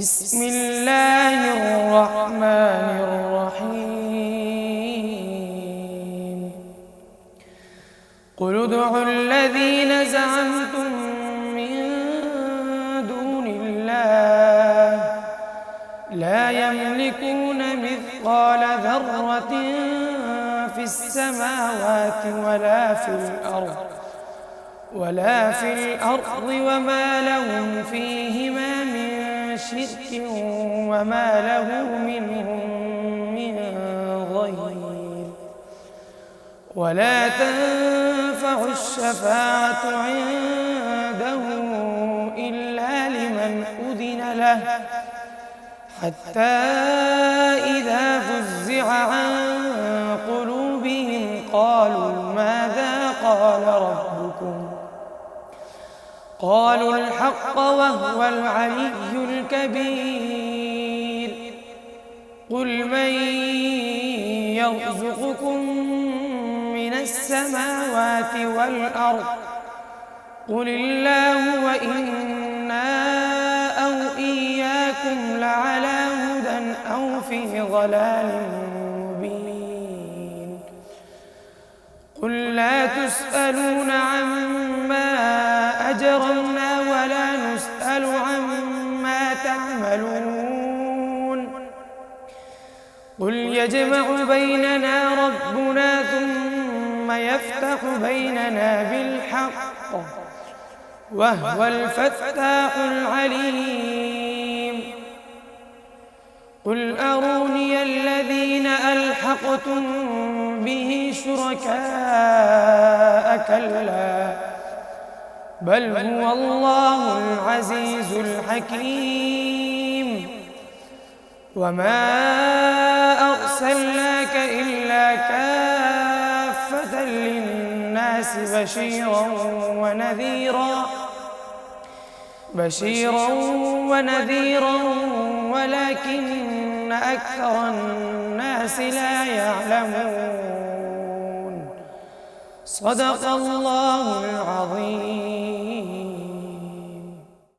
بسم الله الرحمن الرحيم قل ادعوا الذين زعمتم من دون الله لا يملكون مثقال ذرة في السماوات ولا في الأرض وما لهم فيهما من شرك وما له منهم من ظهير ولا تنفع الشفاعة عنده إلا لمن أذن له حتى إذا فزع عن قلوبهم قالوا ماذا قال ربكم قالوا الحق وهو العلي الكبير قل من يرزقكم من السماوات والأرض قل الله وإنا أو إياكم لعلى هدى أو في ضلال مبين قل لا تسألون عما أجرمنا ولا نسأل عما تعملون قل يجمع بيننا ربنا ثم يفتح بيننا بالحق وهو الفتاح العليم قل أروني الذين ألحقتم به شركاء كلا بل هو الله العزيز الحكيم وما أرسلناك إلا كافة للناس بشيرا ونذيرا ولكن أكثر الناس لا يعلمون صدق الله العظيم.